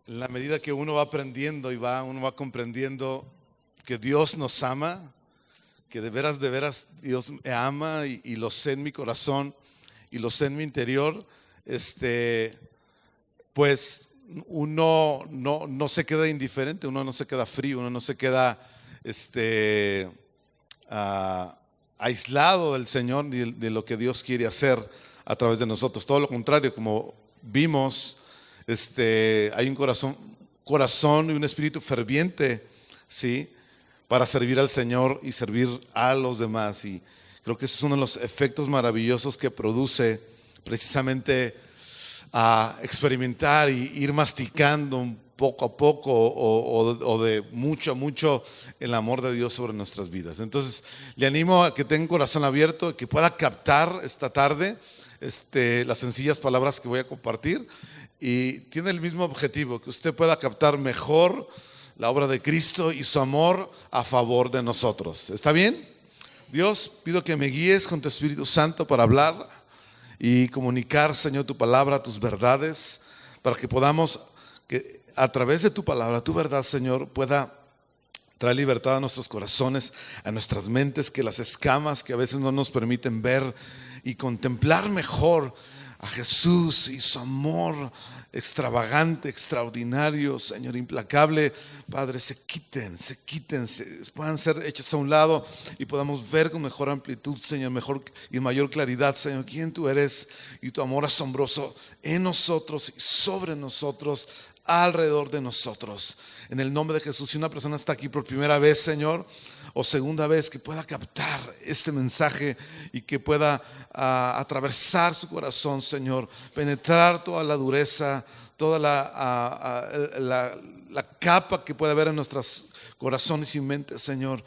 en la medida que uno va aprendiendo y uno va comprendiendo que Dios nos ama, que de veras Dios me ama y lo sé en mi corazón y lo sé en mi interior, pues uno no se queda indiferente, uno no se queda frío, uno no se queda aislado del Señor ni de lo que Dios quiere hacer a través de nosotros. Todo lo contrario, como vimos, hay un corazón y un espíritu ferviente, ¿sí?, para servir al Señor y servir a los demás. Y creo que ese es uno de los efectos maravillosos que produce precisamente a experimentar y ir masticando poco a poco o de mucho a mucho el amor de Dios sobre nuestras vidas. Entonces le animo a que tenga un corazón abierto, que pueda captar esta tarde las sencillas palabras que voy a compartir, y tiene el mismo objetivo, que usted pueda captar mejor la obra de Cristo y su amor a favor de nosotros. ¿Está bien? Dios, pido que me guíes con tu Espíritu Santo para hablar y comunicar, Señor, tu palabra, tus verdades, para que podamos, que a través de tu palabra, tu verdad, Señor, pueda traer libertad a nuestros corazones, a nuestras mentes, que las escamas que a veces no nos permiten ver y contemplar mejor a Jesús y su amor extravagante, extraordinario, Señor, implacable, Padre, se quiten, puedan ser hechos a un lado y podamos ver con mejor amplitud, Señor, mejor y mayor claridad, Señor, quién tú eres y tu amor asombroso en nosotros y sobre nosotros, alrededor de nosotros. En el nombre de Jesús, si una persona está aquí por primera vez, Señor, o segunda vez, que pueda captar este mensaje y que pueda atravesar su corazón, Señor, penetrar toda la dureza, toda la capa que puede haber en nuestros corazones y mentes, Señor,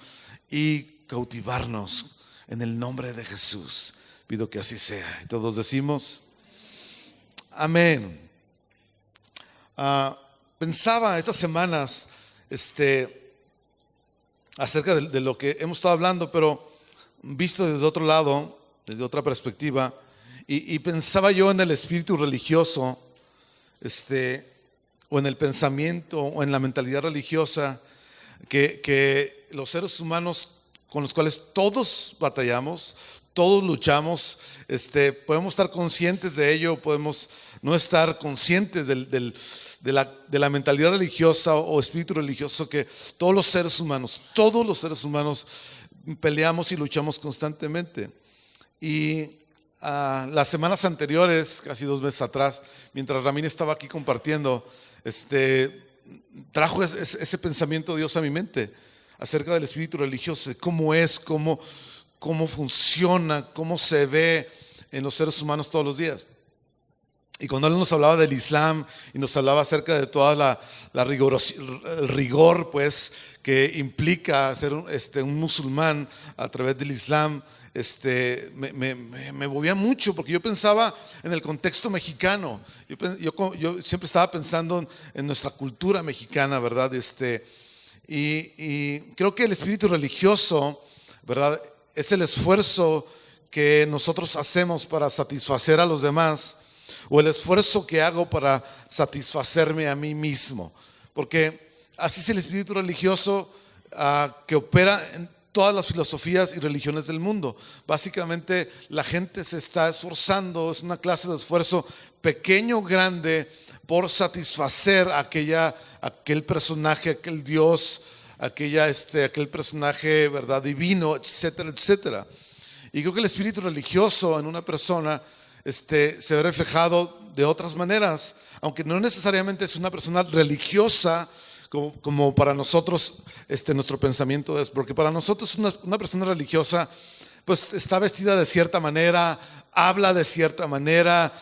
y cautivarnos en el nombre de Jesús. Pido que así sea. Y todos decimos amén. Pensaba estas semanas acerca de lo que hemos estado hablando, pero visto desde otro lado, desde otra perspectiva, y pensaba yo en el espíritu religioso, o en el pensamiento, o en la mentalidad religiosa que los seres humanos con los cuales todos batallamos, todos luchamos, podemos estar conscientes de ello, podemos no estar conscientes de la mentalidad religiosa o espíritu religioso que todos los seres humanos peleamos y luchamos constantemente. Y las semanas anteriores, casi 2 meses atrás, mientras Ramín estaba aquí compartiendo, trajo ese pensamiento de Dios a mi mente acerca del espíritu religioso, de cómo es, cómo funciona, cómo se ve en los seres humanos todos los días. Y cuando él nos hablaba del Islam y nos hablaba acerca de toda el rigor, pues, que implica ser un musulmán a través del Islam, me movía mucho, porque yo pensaba en el contexto mexicano. Yo siempre estaba pensando en nuestra cultura mexicana, ¿verdad? Y creo que el espíritu religioso, ¿verdad?, es el esfuerzo que nosotros hacemos para satisfacer a los demás, o el esfuerzo que hago para satisfacerme a mí mismo, porque así es el espíritu religioso que opera en todas las filosofías y religiones del mundo. Básicamente la gente se está esforzando, es una clase de esfuerzo pequeño o grande por satisfacer aquel personaje, aquel Dios, aquel personaje, ¿verdad?, divino, etcétera, etcétera. Y creo que el espíritu religioso en una persona se ve reflejado de otras maneras, aunque no necesariamente es una persona religiosa como para nosotros nuestro pensamiento es, porque para nosotros una persona religiosa pues está vestida de cierta manera, habla de cierta manera,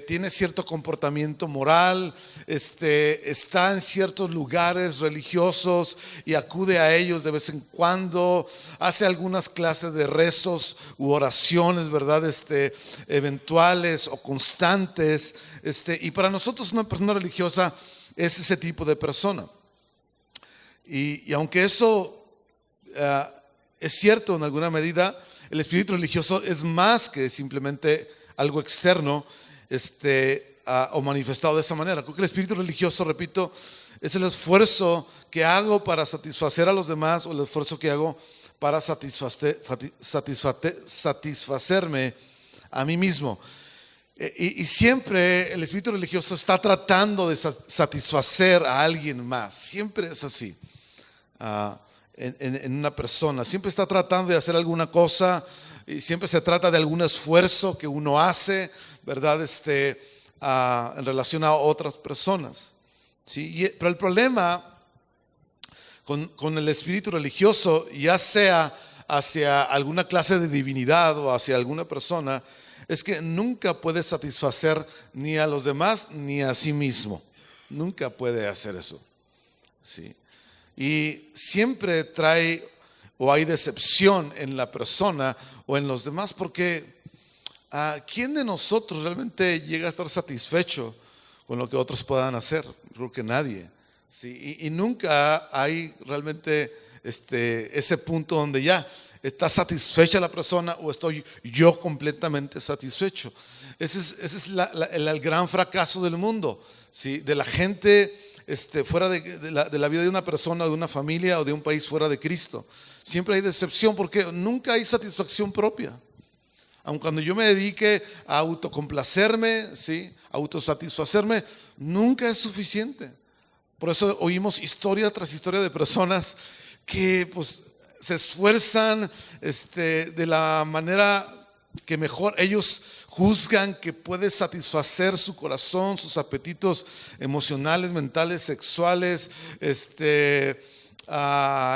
tiene cierto comportamiento moral, está en ciertos lugares religiosos y acude a ellos de vez en cuando, hace algunas clases de rezos u oraciones, ¿verdad?, eventuales o constantes, y para nosotros una persona religiosa es ese tipo de persona. Y aunque eso es cierto en alguna medida, el espíritu religioso es más que simplemente algo externo. o manifestado de esa manera. Creo que el espíritu religioso, repito, es el esfuerzo que hago para satisfacer a los demás o el esfuerzo que hago para satisfacerme a mí mismo. Y siempre el espíritu religioso está tratando de satisfacer a alguien más. Siempre es así. En una persona, siempre está tratando de hacer alguna cosa y siempre se trata de algún esfuerzo que uno hace, ¿verdad? En relación a otras personas, ¿sí? Pero el problema con el espíritu religioso, ya sea hacia alguna clase de divinidad o hacia alguna persona, es que nunca puede satisfacer ni a los demás ni a sí mismo. Nunca puede hacer eso, ¿sí? Y siempre trae o hay decepción en la persona o en los demás, porque ¿quién de nosotros realmente llega a estar satisfecho con lo que otros puedan hacer? Creo que nadie, ¿sí? Y nunca hay realmente ese punto donde ya está satisfecha la persona o estoy yo completamente satisfecho. Ese es el gran fracaso del mundo, ¿sí? De la gente fuera de la vida de una persona, de una familia o de un país fuera de Cristo. Siempre hay decepción porque nunca hay satisfacción propia. Aun cuando yo me dedique a autocomplacerme, ¿sí? Autosatisfacerme, nunca es suficiente. Por eso oímos historia tras historia de personas que pues se esfuerzan de la manera que mejor ellos juzgan que puede satisfacer su corazón, sus apetitos emocionales, mentales, sexuales,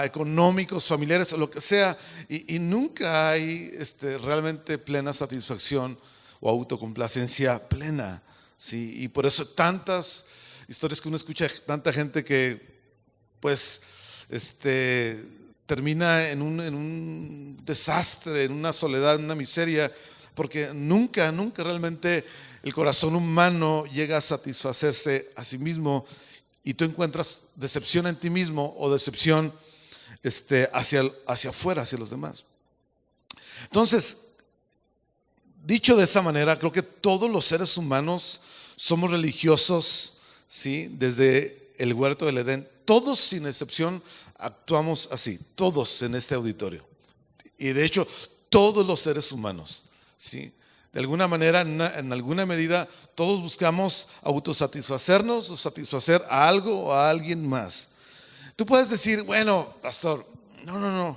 económicos, familiares, o lo que sea, y nunca hay realmente plena satisfacción o autocomplacencia plena, ¿sí? Y por eso tantas historias que uno escucha, tanta gente que pues termina en un desastre, en una soledad, en una miseria, porque nunca realmente el corazón humano llega a satisfacerse a sí mismo y tú encuentras decepción en ti mismo o decepción hacia afuera, hacia los demás. Entonces, dicho de esa manera, creo que todos los seres humanos somos religiosos, ¿sí? Desde el huerto del Edén. Todos sin excepción actuamos así, todos en este auditorio. Y de hecho, todos los seres humanos, ¿sí? De alguna manera, en alguna medida, todos buscamos autosatisfacernos o satisfacer a algo o a alguien más. Tú puedes decir, bueno, pastor, no,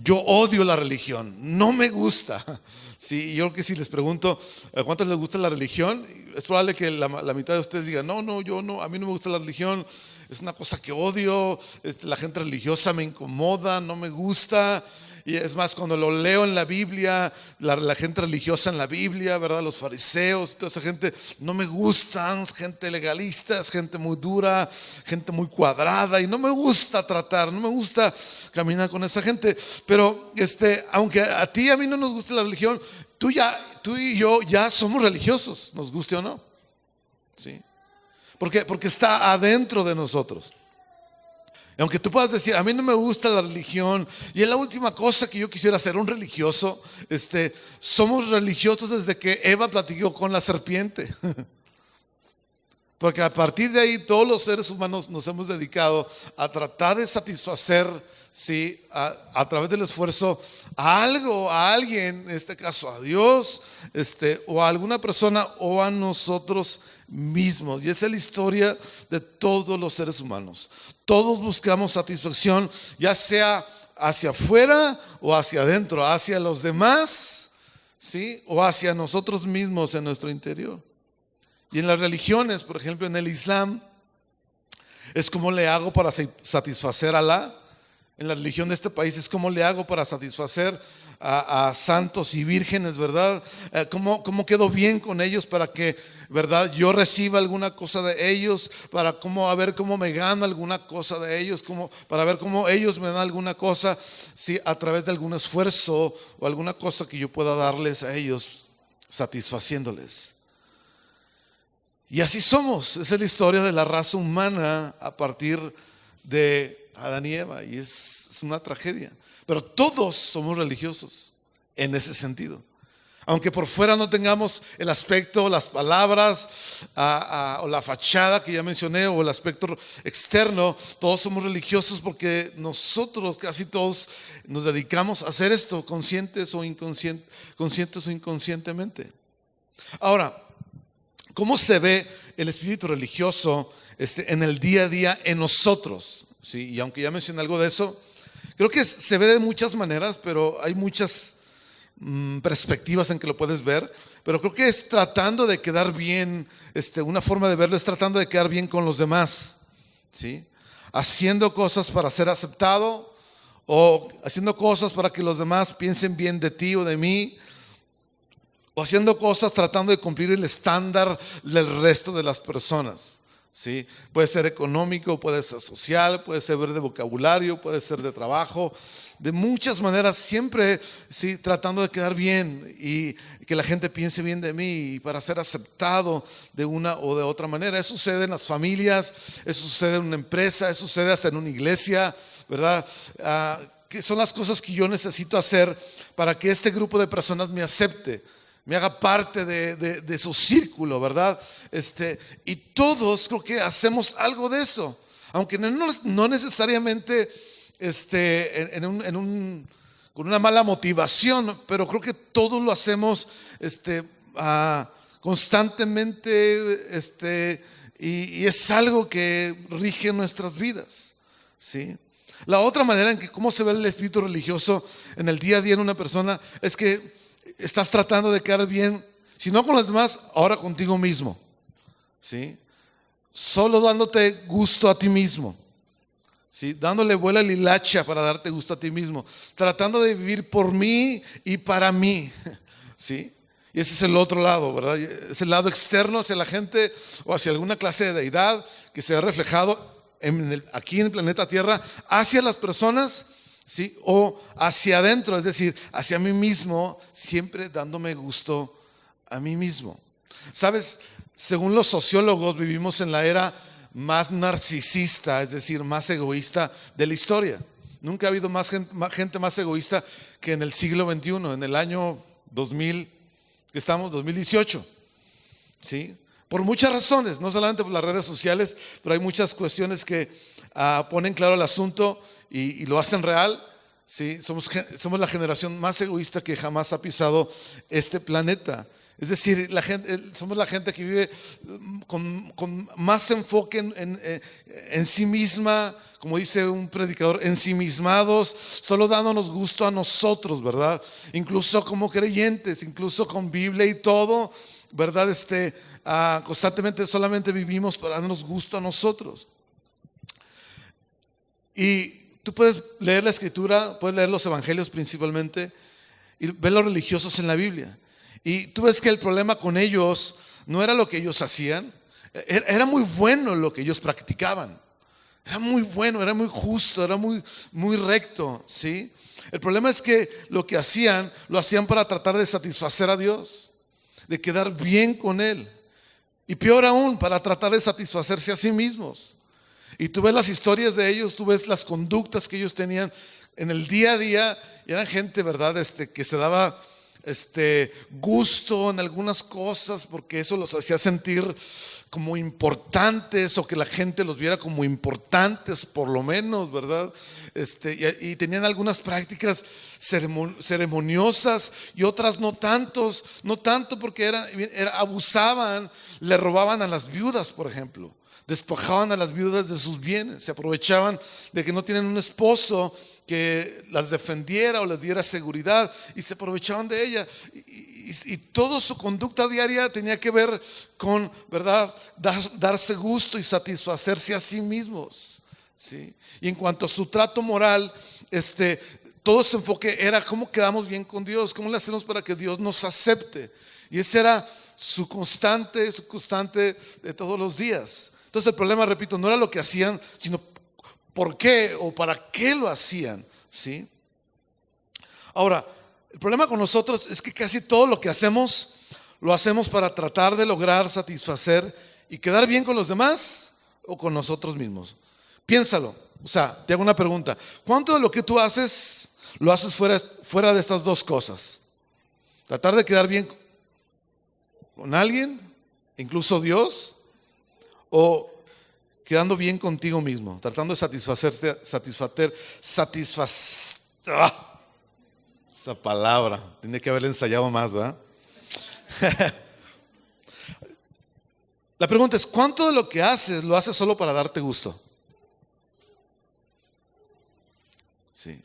yo odio la religión, no me gusta. Sí, yo creo que si les pregunto ¿a cuántos les gusta la religión? Es probable que la mitad de ustedes digan, no, yo no, a mí no me gusta la religión, es una cosa que odio, la gente religiosa me incomoda, no me gusta. Y es más, cuando lo leo en la Biblia, la gente religiosa en la Biblia, ¿verdad? Los fariseos, toda esa gente, no me gustan, gente legalista, es gente muy dura, gente muy cuadrada, y no me gusta tratar, no me gusta caminar con esa gente. Pero aunque a ti y a mí no nos guste la religión, tú y yo ya somos religiosos, nos guste o no, ¿sí? Porque está adentro de nosotros. Aunque tú puedas decir, a mí no me gusta la religión y es la última cosa que yo quisiera ser un religioso, somos religiosos desde que Eva platicó con la serpiente. Porque a partir de ahí todos los seres humanos nos hemos dedicado a tratar de satisfacer, ¿sí? A través del esfuerzo a algo, a alguien, en este caso a Dios, o a alguna persona o a nosotros mismos. Y esa es la historia de todos los seres humanos. Todos buscamos satisfacción, ya sea hacia afuera o hacia adentro, hacia los demás, ¿sí? O hacia nosotros mismos en nuestro interior. Y en las religiones, por ejemplo en el Islam, es como le hago para satisfacer a Alá. En la religión de este país es como le hago para satisfacer a santos y vírgenes, ¿verdad? ¿Cómo quedo bien con ellos para que, ¿verdad? Yo reciba alguna cosa de ellos, a ver cómo me gano alguna cosa de ellos, para ver cómo ellos me dan alguna cosa, ¿sí? A través de algún esfuerzo o alguna cosa que yo pueda darles a ellos, satisfaciéndoles. Y así somos. Esa es la historia de la raza humana a partir de Adán y Eva, y es una tragedia. Pero todos somos religiosos en ese sentido. Aunque por fuera no tengamos el aspecto, las palabras o la fachada que ya mencioné o el aspecto externo, todos somos religiosos porque nosotros casi todos nos dedicamos a hacer esto, conscientes o inconscientemente. Ahora, ¿cómo se ve el espíritu religioso en el día a día en nosotros? ¿Sí? Y aunque ya mencioné algo de eso, creo que se ve de muchas maneras, pero hay muchas perspectivas en que lo puedes ver, pero creo que es tratando de quedar bien. Una forma de verlo es tratando de quedar bien con los demás, ¿sí? Haciendo cosas para ser aceptado o haciendo cosas para que los demás piensen bien de ti o de mí, o haciendo cosas tratando de cumplir el estándar del resto de las personas. ¿Sí? Puede ser económico, puede ser social, puede ser de vocabulario, puede ser de trabajo, de muchas maneras, siempre, ¿sí?, tratando de quedar bien y que la gente piense bien de mí y para ser aceptado de una o de otra manera. Eso sucede en las familias, eso sucede en una empresa, eso sucede hasta en una iglesia, ¿verdad? Que son las cosas que yo necesito hacer para que este grupo de personas me acepte, me haga parte de su círculo, ¿verdad? Y todos creo que hacemos algo de eso, aunque no necesariamente con una mala motivación, pero creo que todos lo hacemos constantemente, y es algo que rige nuestras vidas, ¿sí? La otra manera en que cómo se ve el espíritu religioso en el día a día en una persona es que estás tratando de quedar bien, si no con los demás, ahora contigo mismo, ¿sí? Solo dándote gusto a ti mismo, ¿sí? Dándole vuelo a la hilacha para darte gusto a ti mismo, tratando de vivir por mí y para mí, ¿sí? Y ese es el otro lado, ¿verdad? Es el lado externo hacia la gente o hacia alguna clase de deidad que se ha reflejado aquí en el planeta Tierra hacia las personas, ¿sí? O hacia adentro, es decir, hacia mí mismo, siempre dándome gusto a mí mismo. ¿Sabes? Según los sociólogos, vivimos en la era más narcisista, es decir, más egoísta de la historia. Nunca ha habido más gente más egoísta que en el siglo XXI, en el año 2000, que estamos, 2018, ¿sí? Por muchas razones, no solamente por las redes sociales, pero hay muchas cuestiones que ponen claro el asunto y lo hacen real, ¿sí? Somos la generación más egoísta que jamás ha pisado este planeta. Es decir, somos la gente que vive con más enfoque en sí misma, como dice un predicador, ensimismados, solo dándonos gusto a nosotros, ¿verdad? Incluso como creyentes, incluso con Biblia y todo, ¿verdad? Constantemente solamente vivimos para darnos gusto a nosotros. Y tú puedes leer la escritura, puedes leer los evangelios principalmente y ver los religiosos en la Biblia. Y tú ves que el problema con ellos no era lo que ellos hacían, era muy bueno lo que ellos practicaban. Era muy bueno, era muy justo, era muy, muy recto, ¿sí? El problema es que lo que hacían, lo hacían para tratar de satisfacer a Dios, de quedar bien con Él. Y peor aún, para tratar de satisfacerse a sí mismos. Y tú ves las historias de ellos, tú ves las conductas que ellos tenían en el día a día. Y eran gente, ¿verdad? Que se daba gusto en algunas cosas porque eso los hacía sentir como importantes, o que la gente los viera como importantes por lo menos, ¿verdad? Y tenían algunas prácticas ceremoniosas y otras no tanto porque abusaban, le robaban a las viudas, por ejemplo. Despojaban a las viudas de sus bienes, se aprovechaban de que no tienen un esposo que las defendiera o les diera seguridad y se aprovechaban de ella. Y toda su conducta diaria tenía que ver con, ¿verdad?, darse gusto y satisfacerse a sí mismos, ¿sí? Y en cuanto a su trato moral, todo su enfoque era cómo quedamos bien con Dios, cómo le hacemos para que Dios nos acepte. Y ese era su constante de todos los días. Entonces el problema, repito, no era lo que hacían, sino por qué o para qué lo hacían, ¿sí? Ahora, el problema con nosotros es que casi todo lo que hacemos, lo hacemos para tratar de lograr satisfacer y quedar bien con los demás o con nosotros mismos. Piénsalo, o sea, te hago una pregunta. ¿Cuánto de lo que tú haces, lo haces fuera de estas dos cosas? Tratar de quedar bien con alguien, incluso Dios, o quedando bien contigo mismo, tratando de esa palabra, tiene que haberla ensayado más, ¿verdad? La pregunta es, ¿cuánto de lo que haces lo haces solo para darte gusto? Sí.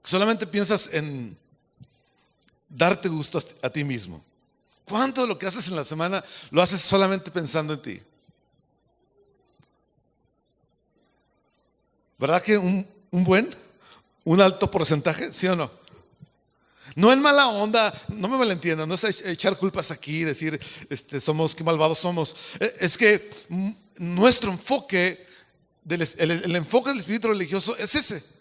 Solamente piensas en darte gusto a ti mismo. ¿Cuánto de lo que haces en la semana lo haces solamente pensando en ti? ¿Verdad que un alto porcentaje? ¿Sí o no? No en mala onda, no me malentiendan, no es echar culpas aquí, decir, qué malvados somos. Es que nuestro enfoque, el enfoque del espíritu religioso es ese.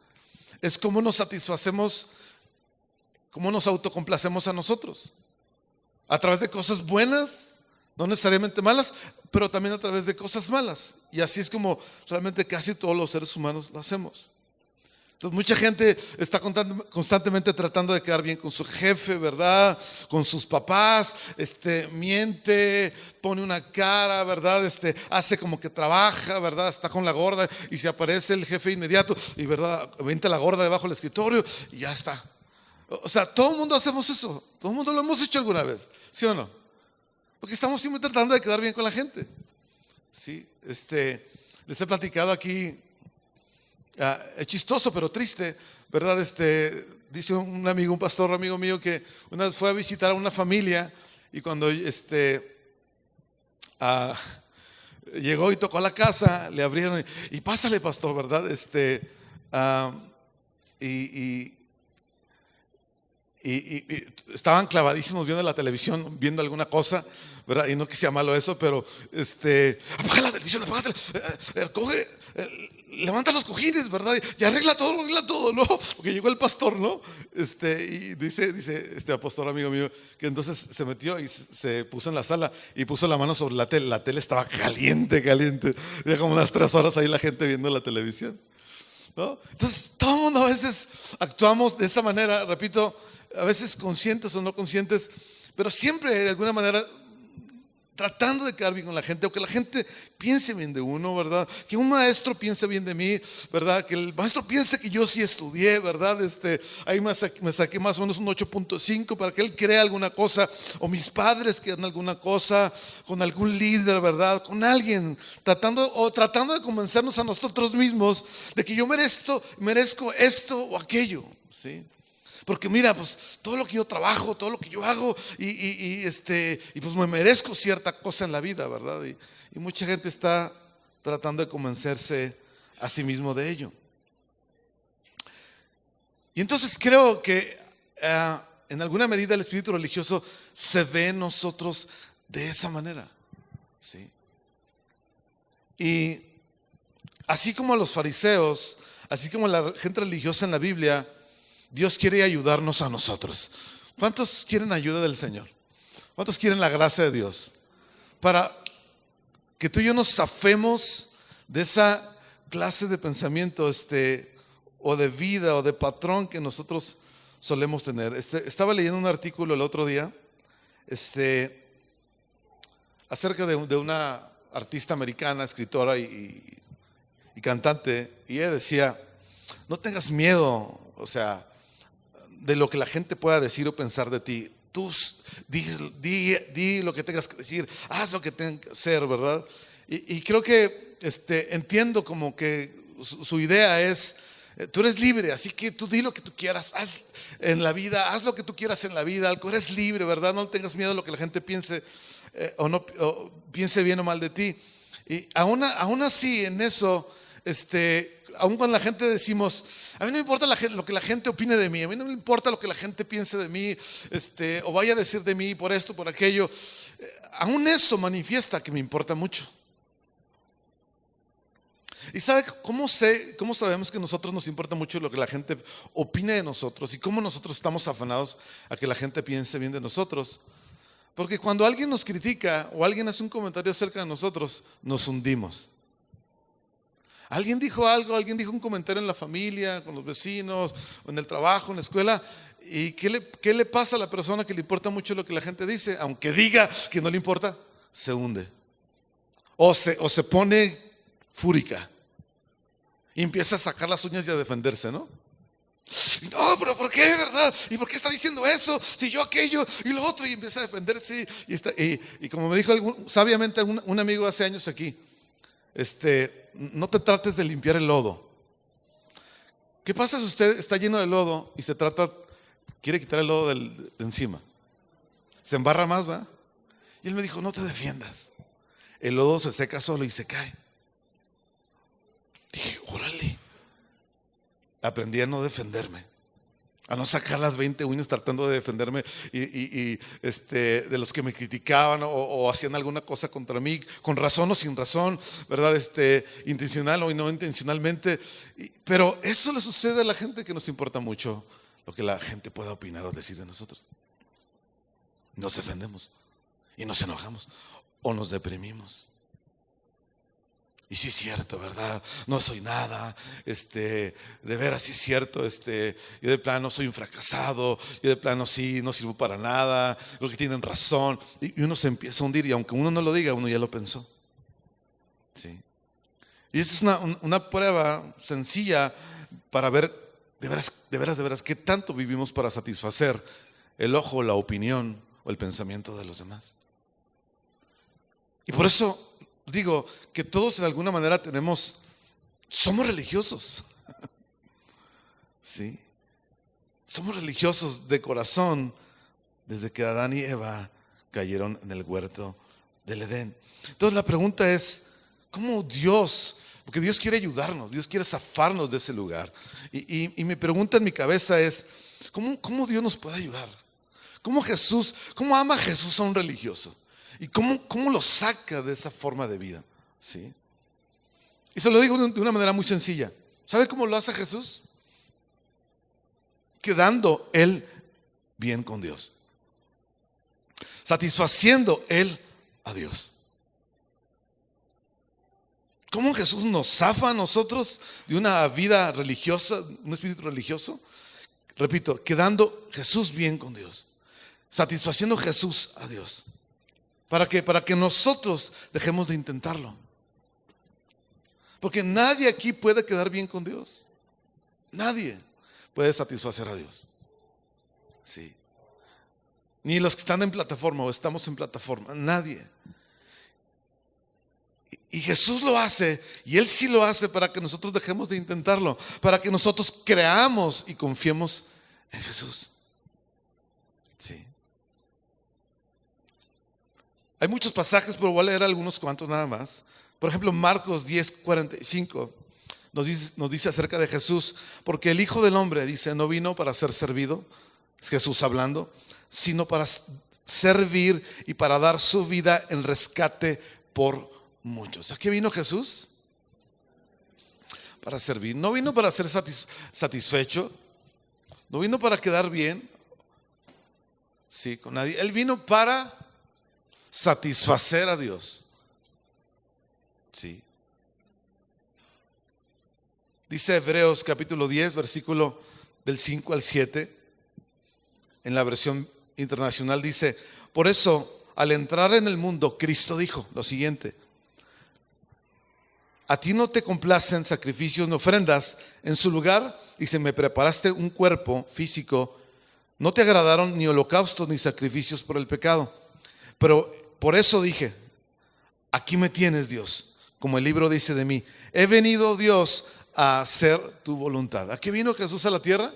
Es cómo nos satisfacemos, cómo nos autocomplacemos a nosotros. A través de cosas buenas, no necesariamente malas, pero también a través de cosas malas. Y así es como realmente casi todos los seres humanos lo hacemos. Entonces mucha gente está constantemente tratando de quedar bien con su jefe, ¿verdad? Con sus papás, miente, pone una cara, ¿verdad? Hace como que trabaja, ¿verdad? Está con la gorda y se aparece el jefe inmediato y, ¿verdad? Avienta la gorda debajo del escritorio y ya está. O sea, todo el mundo hacemos eso, todo el mundo lo hemos hecho alguna vez, ¿sí o no? Porque estamos siempre tratando de quedar bien con la gente. Sí, les he platicado aquí. Es chistoso pero triste, ¿verdad? Dice un pastor amigo mío que una vez fue a visitar a una familia y cuando llegó y tocó a la casa, le abrieron y pásale, pastor, ¿verdad? Y estaban clavadísimos viendo la televisión, viendo alguna cosa, ¿verdad? Y no que sea malo eso, pero apaga la televisión, coge, levanta los cojines, ¿verdad? Y arregla todo, ¿no? Porque llegó el pastor, ¿no? Y dice pastor amigo mío que entonces se metió y se puso en la sala y puso la mano sobre la tele. La tele estaba caliente. Ya como unas 3 horas ahí la gente viendo la televisión, ¿no? Entonces todo el mundo a veces actuamos de esa manera, repito, a veces conscientes o no conscientes, pero siempre de alguna manera tratando de quedar bien con la gente, o que la gente piense bien de uno, ¿verdad? Que un maestro piense bien de mí, ¿verdad? Que el maestro piense que yo sí estudié, ¿verdad? Ahí me saqué más o menos un 8.5 para que él crea alguna cosa, o mis padres crean alguna cosa, con algún líder, ¿verdad? Con alguien, tratando de convencernos a nosotros mismos de que yo merezco esto o aquello, ¿sí? Porque mira, pues todo lo que yo trabajo, todo lo que yo hago y pues me merezco cierta cosa en la vida, ¿verdad? Y mucha gente está tratando de convencerse a sí mismo de ello. Y entonces creo que en alguna medida el espíritu religioso se ve en nosotros de esa manera, ¿sí? Y así como los fariseos, así como la gente religiosa en la Biblia, Dios quiere ayudarnos a nosotros. ¿Cuántos quieren ayuda del Señor? ¿Cuántos quieren la gracia de Dios? Para que tú y yo nos zafemos de esa clase de pensamiento o de vida o de patrón que nosotros solemos tener. Estaba leyendo un artículo el otro día acerca de una artista americana, escritora y cantante, y ella decía, no tengas miedo, o sea, de lo que la gente pueda decir o pensar de ti. Tú di lo que tengas que decir, haz lo que tengas que hacer, ¿verdad? Y creo que entiendo como que su idea es, tú eres libre, así que tú di lo que tú quieras, haz en la vida, haz lo que tú quieras en la vida, eres libre, ¿verdad? No tengas miedo de lo que la gente piense o piense bien o mal de ti. Y aún así en eso, aún cuando la gente decimos, a mí no me importa lo que la gente opine de mí, a mí no me importa lo que la gente piense de mí, o vaya a decir de mí por esto, por aquello, aún eso manifiesta que me importa mucho. ¿Y sabe cómo sabemos que a nosotros nos importa mucho lo que la gente opine de nosotros y cómo nosotros estamos afanados a que la gente piense bien de nosotros? Porque cuando alguien nos critica o alguien hace un comentario acerca de nosotros, nos hundimos. Alguien dijo algo, alguien dijo un comentario en la familia, con los vecinos, o en el trabajo, en la escuela, ¿Y qué le pasa a la persona que le importa mucho lo que la gente dice? Aunque diga que no le importa, se hunde. O se pone fúrica y empieza a sacar las uñas y a defenderse, ¿no? No, pero ¿por qué, verdad? ¿Y por qué está diciendo eso? Si yo aquello y lo otro, y empieza a defenderse. Y como me dijo sabiamente un amigo hace años aquí, no te trates de limpiar el lodo. ¿Qué pasa si usted está lleno de lodo y quiere quitar el lodo de encima? Se embarra más, ¿va? Y él me dijo, no te defiendas. El lodo se seca solo y se cae. Dije, órale. Aprendí a no defenderme, a no sacar las 20 uñas tratando de defenderme de los que me criticaban o hacían alguna cosa contra mí, con razón o sin razón, ¿verdad? Intencional o no intencionalmente. Pero eso le sucede a la gente que nos importa mucho lo que la gente pueda opinar o decir de nosotros. Nos defendemos y nos enojamos o nos deprimimos. Y sí es cierto, ¿verdad? No soy nada, de veras sí es cierto, yo de plano soy un fracasado, yo de plano sí no sirvo para nada, lo que tienen razón, y uno se empieza a hundir y aunque uno no lo diga, uno ya lo pensó. ¿Sí? Y esa es una prueba sencilla para ver de veras qué tanto vivimos para satisfacer el ojo, la opinión o el pensamiento de los demás. Y por eso digo que todos de alguna manera somos religiosos. Sí. Somos religiosos de corazón desde que Adán y Eva cayeron en el huerto del Edén. Entonces la pregunta es, ¿cómo Dios? Porque Dios quiere ayudarnos, Dios quiere zafarnos de ese lugar. Y mi pregunta en mi cabeza es, ¿cómo Dios nos puede ayudar? ¿Cómo ama Jesús a un religioso? ¿Y cómo lo saca de esa forma de vida? ¿Sí? Y se lo digo de una manera muy sencilla. ¿Sabe cómo lo hace Jesús? Quedando Él bien con Dios. Satisfaciendo Él a Dios. ¿Cómo Jesús nos zafa a nosotros de una vida religiosa, un espíritu religioso? Repito, quedando Jesús bien con Dios. Satisfaciendo Jesús a Dios. ¿Para qué? Para que nosotros dejemos de intentarlo. Porque nadie aquí puede quedar bien con Dios. Nadie puede satisfacer a Dios. Sí. Ni los que están en plataforma o estamos en plataforma. Nadie. Y Jesús lo hace, y Él sí lo hace para que nosotros dejemos de intentarlo. Para que nosotros creamos y confiemos en Jesús. Sí. Hay muchos pasajes, pero voy a leer algunos cuantos nada más. Por ejemplo, Marcos 10:45 nos dice acerca de Jesús, porque el Hijo del Hombre, dice, no vino para ser servido, es Jesús hablando, sino para servir y para dar su vida en rescate por muchos. ¿A qué vino Jesús? Para servir. No vino para ser satisfecho, no vino para quedar bien, sí, con nadie. Él vino para satisfacer a Dios. Sí. Dice Hebreos capítulo 10, versículo del 5 al 7. En la versión internacional dice, por eso, al entrar en el mundo, Cristo dijo lo siguiente: a ti no te complacen sacrificios ni ofrendas, en su lugar, y se me preparaste un cuerpo físico, no te agradaron ni holocaustos ni sacrificios por el pecado. Pero por eso dije, aquí me tienes, Dios, como el libro dice de mí, he venido, Dios, a hacer tu voluntad. ¿A qué vino Jesús a la tierra?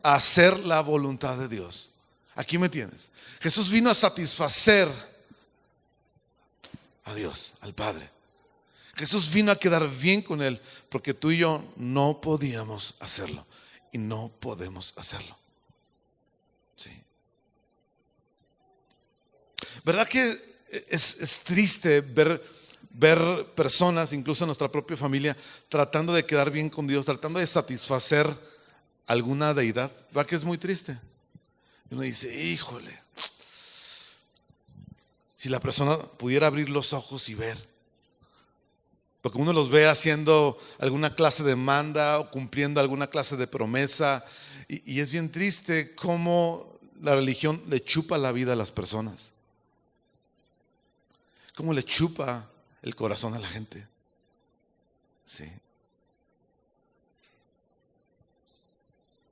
A hacer la voluntad de Dios. Aquí me tienes. Jesús vino a satisfacer a Dios, al Padre. Jesús vino a quedar bien con Él, porque tú y yo no podíamos hacerlo y no podemos hacerlo. Sí. ¿Verdad que es triste ver personas, incluso en nuestra propia familia, tratando de quedar bien con Dios, tratando de satisfacer alguna deidad? ¿Verdad que es muy triste? Y uno dice, híjole, si la persona pudiera abrir los ojos y ver. Porque uno los ve haciendo alguna clase de manda o cumpliendo alguna clase de promesa Y es bien triste cómo la religión le chupa la vida a las personas. Cómo le chupa el corazón a la gente. Sí.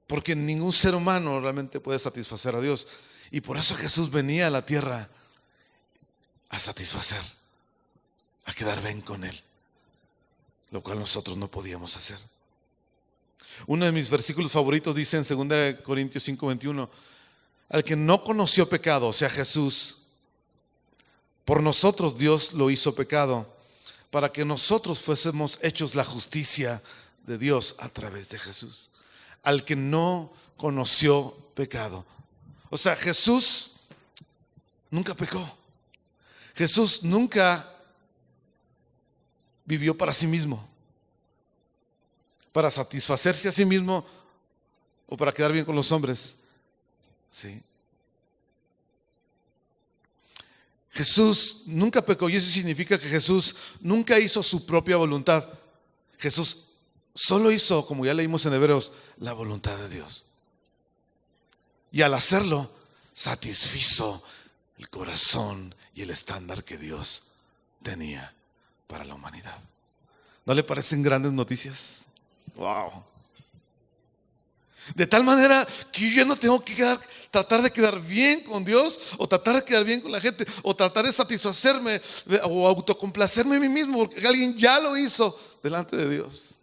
Porque ningún ser humano realmente puede satisfacer a Dios. Y por eso Jesús venía a la tierra a satisfacer, a quedar bien con Él, lo cual nosotros no podíamos hacer. Uno de mis versículos favoritos dice en 2 Corintios 5:21, al que no conoció pecado, o sea Jesús, por nosotros Dios lo hizo pecado, para que nosotros fuésemos hechos la justicia de Dios a través de Jesús. Al que no conoció pecado. O sea, Jesús nunca pecó. Jesús nunca vivió para sí mismo, para satisfacerse a sí mismo o para quedar bien con los hombres. Sí. Jesús nunca pecó, y eso significa que Jesús nunca hizo su propia voluntad. Jesús solo hizo, como ya leímos en Hebreos, la voluntad de Dios. Y al hacerlo, satisfizo el corazón y el estándar que Dios tenía para la humanidad. ¿No le parecen grandes noticias? Wow. De tal manera que yo ya no tengo que tratar de quedar bien con Dios, o tratar de quedar bien con la gente, o tratar de satisfacerme o autocomplacerme a mí mismo, porque alguien ya lo hizo delante de Dios.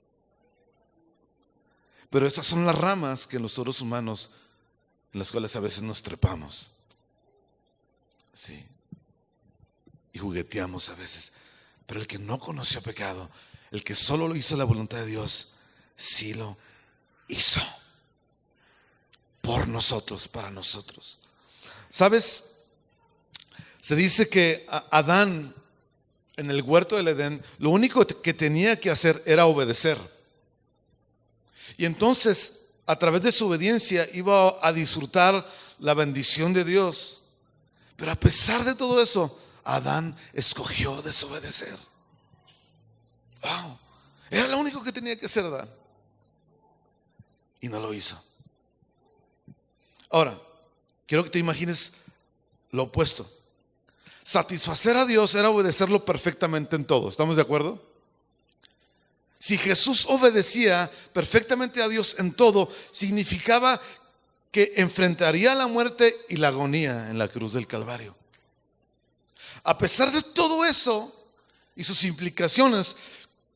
Pero esas son las ramas que los seres humanos, en las cuales a veces nos trepamos, sí, y jugueteamos a veces. Pero el que no conoció pecado, el que solo lo hizo la voluntad de Dios, sí lo hizo por nosotros, para nosotros. ¿Sabes? Se dice que Adán en el huerto del Edén, lo único que tenía que hacer era obedecer. Y entonces, a través de su obediencia, iba a disfrutar la bendición de Dios. Pero a pesar de todo eso, Adán escogió desobedecer. Wow. Era lo único que tenía que hacer Adán. Y no lo hizo. Ahora, quiero que te imagines lo opuesto. Satisfacer a Dios era obedecerlo perfectamente en todo. ¿Estamos de acuerdo? Si Jesús obedecía perfectamente a Dios en todo, significaba que enfrentaría la muerte y la agonía en la cruz del Calvario. A pesar de todo eso y sus implicaciones,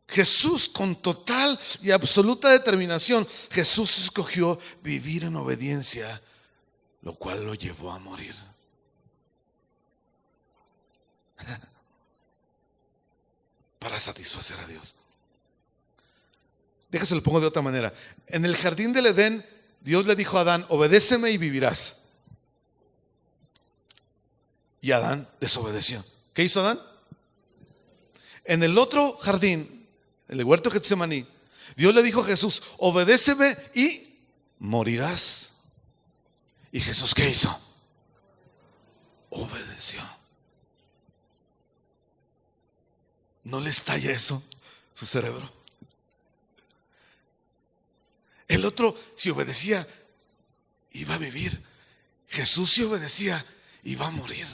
Jesús, con total y absoluta determinación, Jesús escogió vivir en obediencia, lo cual lo llevó a morir. Para satisfacer a Dios. Déjase lo pongo de otra manera. En el jardín del Edén, Dios le dijo a Adán: obedéceme y vivirás. Y Adán desobedeció. ¿Qué hizo Adán? En el otro jardín, en el huerto de Getsemaní, Dios le dijo a Jesús: obedéceme y morirás. ¿Y Jesús qué hizo? Obedeció. ¿No le estalla eso su cerebro? El otro, si obedecía, iba a vivir. Jesús, si obedecía, iba a morir.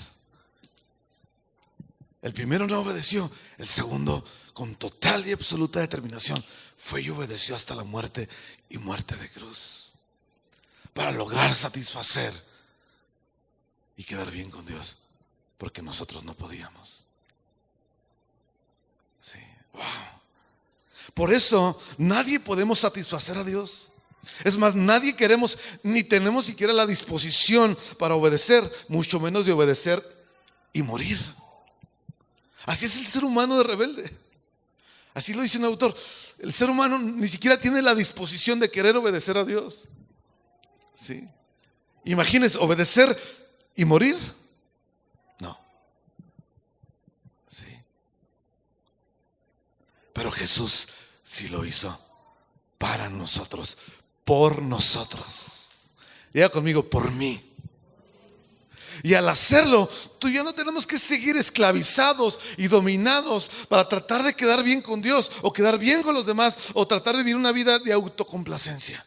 El primero no obedeció. El segundo, con total y absoluta determinación, fue y obedeció hasta la muerte, y muerte de cruz, para lograr satisfacer y quedar bien con Dios, porque nosotros no podíamos. Sí, wow. Por eso nadie podemos satisfacer a Dios. Es más, nadie queremos, ni tenemos siquiera la disposición para obedecer, mucho menos de obedecer y morir. Así es el ser humano de rebelde. Así lo dice un autor. El ser humano ni siquiera tiene la disposición de querer obedecer a Dios. Sí. Imagínense, obedecer y morir. No. Sí. Pero Jesús sí lo hizo para nosotros, por nosotros. Diga conmigo: por mí. Y al hacerlo, tú y yo no tenemos que seguir esclavizados y dominados para tratar de quedar bien con Dios, o quedar bien con los demás, o tratar de vivir una vida de autocomplacencia.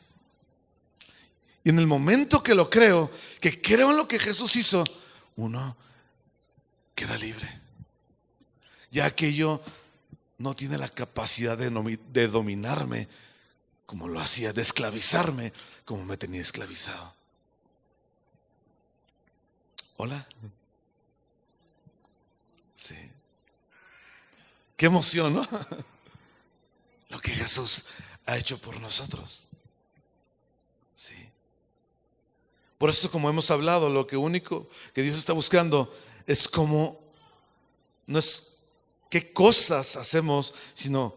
Y en el momento que lo creo, que creo en lo que Jesús hizo, uno queda libre. Ya aquello no tiene la capacidad de dominarme como lo hacía, de esclavizarme como me tenía esclavizado. Hola. Sí. Qué emoción, ¿no? Lo que Jesús ha hecho por nosotros. Sí. Por eso, como hemos hablado, lo que único que Dios está buscando es cómo, no es qué cosas hacemos, sino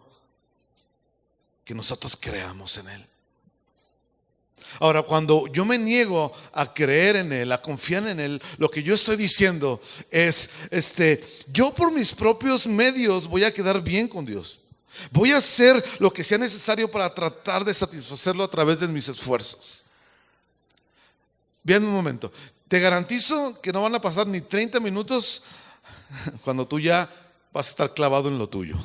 que nosotros creamos en Él. Ahora, cuando yo me niego a creer en Él, a confiar en Él, lo que yo estoy diciendo es, yo por mis propios medios voy a quedar bien con Dios. Voy a hacer lo que sea necesario para tratar de satisfacerlo a través de mis esfuerzos. Bien, un momento. Te garantizo que no van a pasar ni 30 minutos cuando tú ya vas a estar clavado en lo tuyo.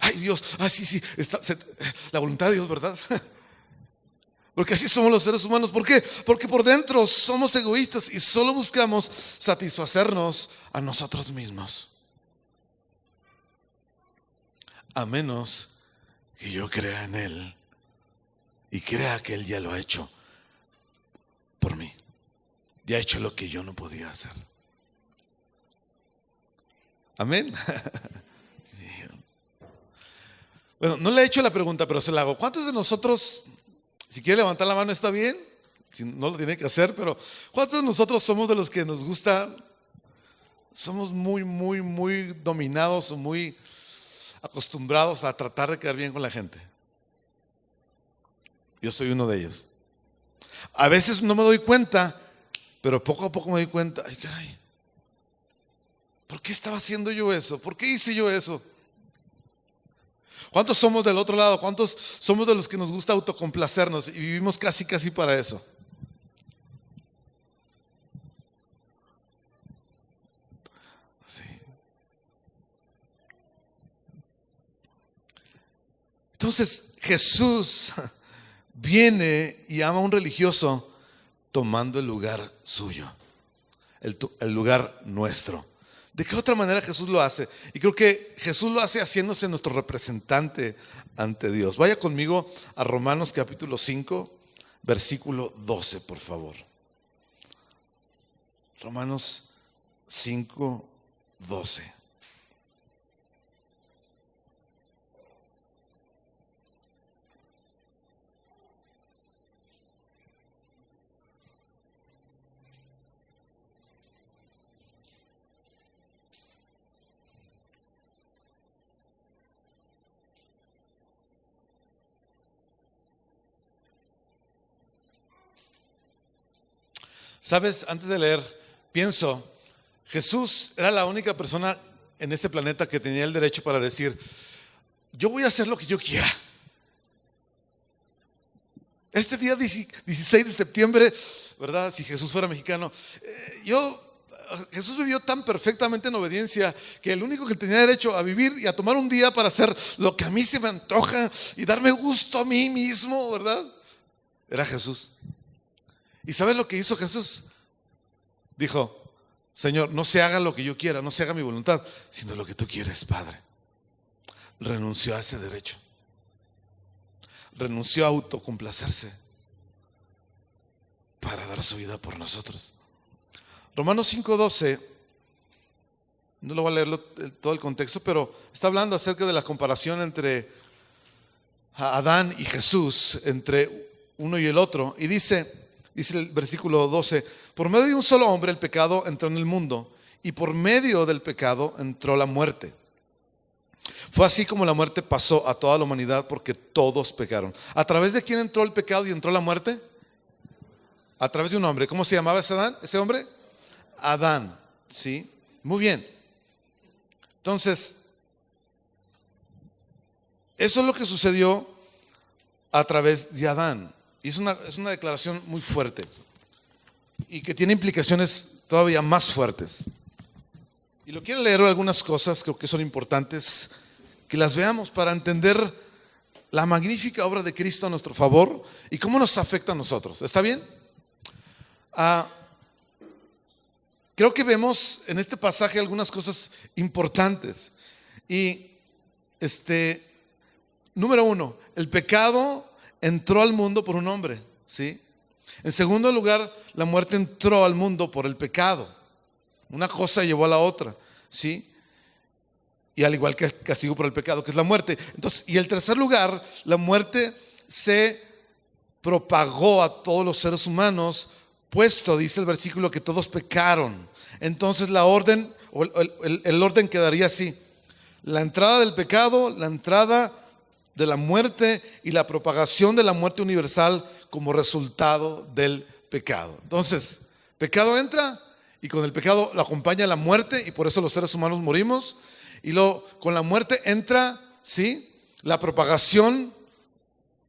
Ay, Dios, sí, la voluntad de Dios, ¿verdad? Porque así somos los seres humanos. ¿Por qué? Porque por dentro somos egoístas y solo buscamos satisfacernos a nosotros mismos. A menos que yo crea en Él y crea que Él ya lo ha hecho por mí. Ya ha hecho lo que yo no podía hacer. Amén. Bueno, no le he hecho la pregunta, pero se la hago. ¿Cuántos de nosotros, si quiere levantar la mano está bien, si no lo tiene que hacer, pero cuántos de nosotros somos de los que nos gusta, somos muy dominados o muy acostumbrados a tratar de quedar bien con la gente? Yo soy uno de ellos. A veces no me doy cuenta, pero poco a poco me doy cuenta. Ay, caray, ¿por qué estaba haciendo yo eso? ¿Por qué hice yo eso? ¿Cuántos somos del otro lado? ¿Cuántos somos de los que nos gusta autocomplacernos y vivimos casi para eso? Sí. Entonces Jesús viene y ama a un religioso tomando el lugar suyo, el lugar nuestro. ¿De qué otra manera Jesús lo hace? Y creo que Jesús lo hace haciéndose nuestro representante ante Dios. Vaya conmigo a Romanos capítulo 5, versículo 12, por favor. Romanos 5, 12. Sabes, antes de leer, pienso, Jesús era la única persona en este planeta que tenía el derecho para decir, yo voy a hacer lo que yo quiera. Este día 16 de septiembre, ¿verdad? Si Jesús fuera mexicano, Jesús vivió tan perfectamente en obediencia que el único que tenía derecho a vivir y a tomar un día para hacer lo que a mí se me antoja y darme gusto a mí mismo, ¿verdad? Era Jesús. ¿Y sabes lo que hizo Jesús? Dijo, Señor, no se haga lo que yo quiera, no se haga mi voluntad, sino lo que tú quieres, Padre. Renunció a ese derecho. Renunció a autocomplacerse para dar su vida por nosotros. Romanos 5:12, no lo voy a leer todo el contexto, pero está hablando acerca de la comparación entre Adán y Jesús, entre uno y el otro. Y dice el versículo 12, por medio de un solo hombre el pecado entró en el mundo y por medio del pecado entró la muerte. Fue así como la muerte pasó a toda la humanidad porque todos pecaron. ¿A través de quién entró el pecado y entró la muerte? A través de un hombre. ¿Cómo se llamaba ese hombre? Adán. ¿Sí? Muy bien. Entonces, eso es lo que sucedió a través de Adán. Y es una declaración muy fuerte y que tiene implicaciones todavía más fuertes. Y lo quiero leer algunas cosas, creo que son importantes, que las veamos para entender la magnífica obra de Cristo a nuestro favor y cómo nos afecta a nosotros. ¿Está bien? Creo que vemos en este pasaje algunas cosas importantes. Y número uno, el pecado entró al mundo por un hombre, ¿sí? En segundo lugar, la muerte entró al mundo por el pecado. Una cosa llevó a la otra, ¿sí? Y al igual que el castigo por el pecado, que es la muerte. Entonces, y en tercer lugar, la muerte se propagó a todos los seres humanos, puesto, dice el versículo, que todos pecaron. Entonces la orden, o el orden quedaría así: la entrada del pecado, la entrada de la muerte y la propagación de la muerte universal como resultado del pecado. Entonces, pecado entra y con el pecado lo acompaña la muerte, y por eso los seres humanos morimos. Y luego con la muerte entra, ¿sí?, la propagación,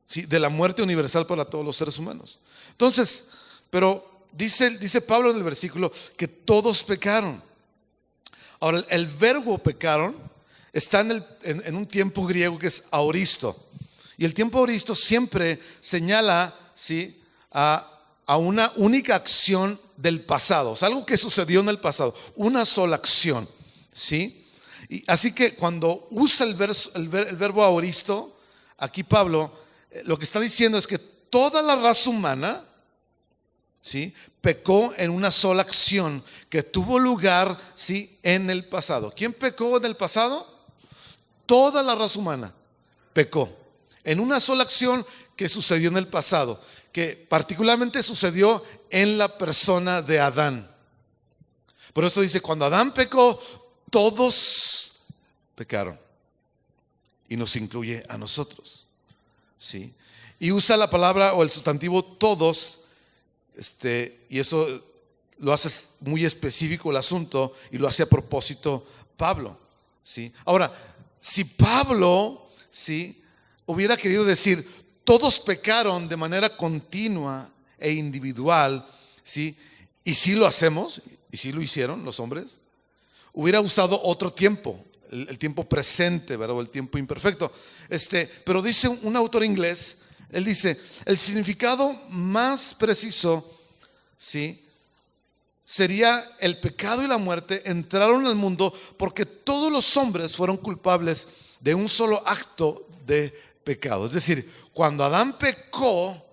¿sí?, de la muerte universal para todos los seres humanos. Entonces, pero dice Pablo en el versículo que todos pecaron. Ahora, el verbo pecaron está en un tiempo griego que es aoristo. Y el tiempo aoristo siempre señala, ¿sí?, a una única acción del pasado. O sea, algo que sucedió en el pasado, una sola acción, ¿sí? Y así que cuando usa el verbo aoristo, aquí Pablo lo que está diciendo es que toda la raza humana, ¿sí?, pecó en una sola acción que tuvo lugar, ¿sí?, en el pasado. ¿Quién pecó en el pasado? Toda la raza humana pecó en una sola acción que sucedió en el pasado, que particularmente sucedió en la persona de Adán. Por eso dice, cuando Adán pecó, todos pecaron, y nos incluye a nosotros, ¿sí? Y usa la palabra o el sustantivo todos, y eso lo hace muy específico el asunto, y lo hace a propósito Pablo, ¿sí? Ahora, si Pablo, ¿sí?, hubiera querido decir todos pecaron de manera continua e individual, ¿sí?, y sí lo hacemos, y sí lo hicieron los hombres, hubiera usado otro tiempo, el tiempo presente, ¿verdad?, o el tiempo imperfecto. Pero dice un autor inglés, él dice, el significado más preciso, ¿sí?, sería: el pecado y la muerte entraron al mundo porque todos los hombres fueron culpables de un solo acto de pecado. Es decir, cuando Adán pecó,